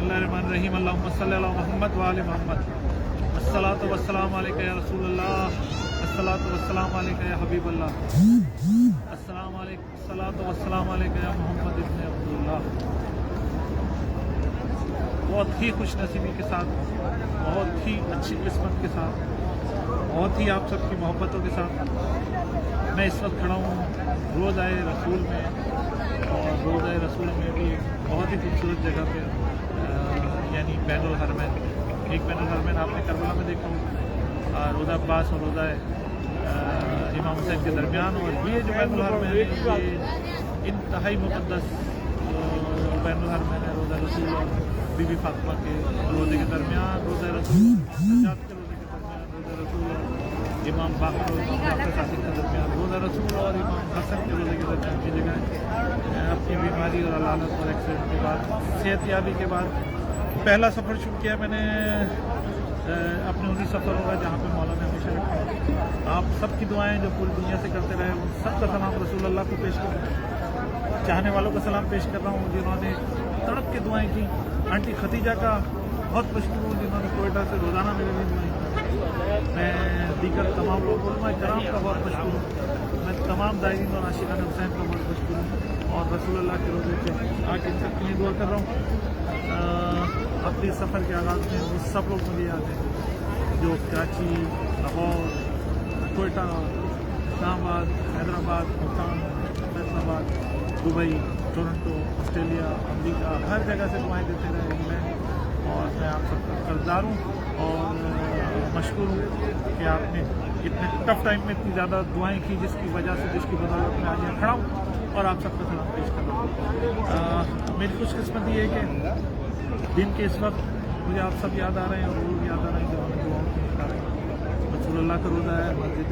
बिस्मिल्लाहिर्रहमानिर्रहीम अल्लाहुम्मा सल्लि अला मुहम्मद व आले मुहम्मद अस्सलातु वस्सलामु अलैका या रसूलल्लाह अस्सलातु वस्सलामु अलैका या हबीबल्लाह अस्सलामु अलैकुम अस्सलातु वस्सलामु अलैका या मोहम्मद इब्न अब्दुल्लाह। बहुत ही खुश नसीबी के साथ, बहुत ही अच्छी किस्मत के साथ, बहुत ही आप सबकी मोहब्बतों के साथ मैं इस वक्त खड़ा हूँ रोज़ाए रसूल में। और रोज़ाए रसूल में भी बहुत ही खूबसूरत जगह पे यानी बैनुल हरमैन, एक बैनुल हरमैन आपने करबला में देखा हो, रोज़ा अब्बास और रोज़ा इमाम हुसैन के दरमियान। और ये जो बैनुल हरमैन है ये इंतहाई मुक़द्दस बैनुल हरमैन है। रोज़ा रसूल और बीबी फातिमा के रोज़े के दरमियान, रोज़ा रसूल सज्जाद के रोज़े के दरमियान, रोज़ा रसूल और इमाम बाक़र और इमाम जाफ़र सादिक़ के दरमियान, रोज़ा रसूल और इमाम हसन के रोज़े के दरमियान की जगह है। अपनी बीमारी और अलालत और एक्सीडेंट के बाद, सेहतयाबी के बाद पहला सफ़र शुरू किया मैंने अपने उन्हीं सफ़र होगा जहाँ पे मौला ने हमेशा रखा। आप सबकी दुआएं जो पूरी दुनिया से करते रहे, उन सब का सलाम रसूल अल्लाह को पेश कर, चाहने वालों का सलाम पेश कर रहा हूँ जिन्होंने तड़प के दुआएं की। आंटी खतीजा का बहुत मशहूर हूँ जिन्होंने कोयटा से रोज़ाना मेरे लिए दुआएं की। मैं दीगर तमाम लोगों कराम का बहुत मशहूर हूँ। मैं तमाम दायरीन और आशिकान हुसैन का बहुत मशहूर हूँ और रसूल अल्लाह के रोज़े पे आके इन सब के लिए दुआ कर रहा हूँ। अपने सफ़र के आगाज़ में वो सब लोग मुझे याद हैं जो Karachi, Lahore, Quetta, Islamabad, Hyderabad, Multan, Faisalabad, Dubai, Toronto, Australia, America, हर जगह से दुआएं देते रहे इंग्लैंड। और मैं आप सबका कर्जदार हूँ और मशकूर हूँ कि आपने इतने टफ टाइम में इतनी ज़्यादा दुआएं की जिसकी वजह से, जिसकी बदौलत मैं आज यहाँ खड़ा हूँ और आप सबका सलाम पेश कर रहा हूँ। मेरी खुशकिस्मती है कि दिन के इस वक्त मुझे आप सब याद आ रहे हैं और लोग याद आ रहे हैं जो हमें दुआओं के आ रहे हैं। रसूल अल्लाह का रोज़ा है, मस्जिद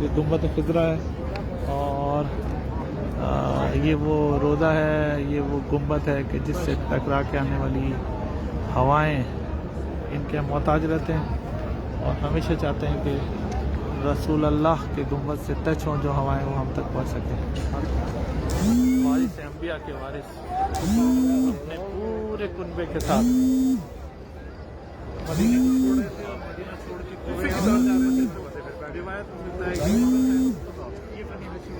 ये गुंबद खिज़रा है और ये वो रोज़ा है, ये वो गुंबद है कि जिससे टकरा के आने वाली हवाएं इनके मोहताज रहते हैं और हमेशा चाहते हैं कि रसूल अल्लाह के गुंबद से टच हों जो हवाएं वो हम तक पहुँच सकें। वारिस अंबिया के वारिस अपने पूरे कुनबे के साथ मदीने को छोड़ रहे थे और मदीना छोड़ के कूफे की तरफ जा रहे थे। रिवायत में मिलता है कि ये बनी नसीब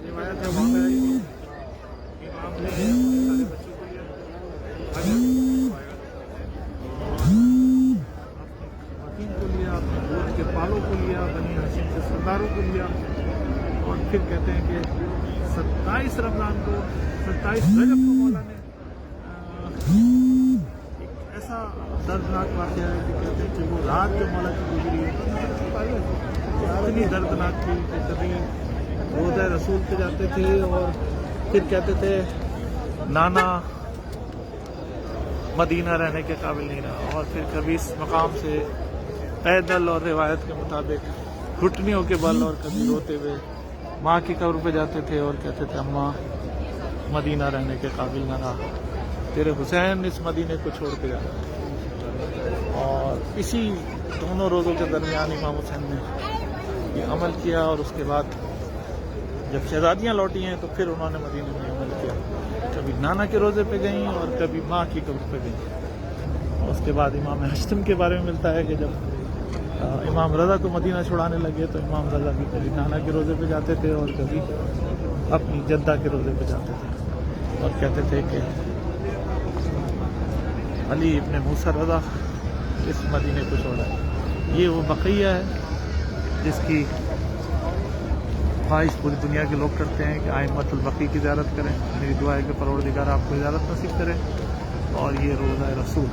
रिवायत है वहाँ पे इमाम ने सारे बच्चों को लिया, वकील को लिया, अपने गोद के पालों को लिया, बनी हाशिम के सरदारों को लिया और फिर कहते हैं कि 27 रमज़ान को, 27 रजब को मौला ने एक ऐसा दर्दनाक वाक़या है कि कहते हैं कि वो रात जो मौला की गुजरी इतनी दर्दनाक थी कि कभी रोज़ा रसूल पे जाते थे और फिर कहते थे नाना मदीना रहने के काबिल नहीं रहा, और फिर कभी इस मकाम से पैदल और रिवायत के मुताबिक घुटनियों के बल और कभी रोते हुए माँ की कब्र पे जाते थे और कहते थे अम्मा मदीना रहने के काबिल न रहा, तेरे हुसैन इस मदीने को छोड़ के जाना। और इसी दोनों रोज़ों के दरमियान इमाम हुसैन ने ये अमल किया और उसके बाद जब शहजादियाँ लौटी हैं तो फिर उन्होंने मदीने में अमल किया। कभी नाना के रोज़े पे गईं और कभी माँ की कब्र पे गईं। और उसके बाद इमाम हश्तम के बारे में मिलता है कि जब इमाम रज़ा को मदीना छुड़ाने लगे तो इमाम रज़ा भी कभी नाना के रोज़े पे जाते थे और कभी अपनी जद्दा के रोज़े पे जाते थे और कहते थे कि अली इब्न मूसा रज़ा इस मदीने को छोड़ा है। ये वो बक़िया है जिसकी ख्वाहिश पूरी दुनिया के लोग करते हैं कि आइम्मतुल बक़ी की ज़ियारत करें। मेरी दुआ है कि परवरदिगार आपको इजाज़त नसीब करें। और ये रोज़ा रसूल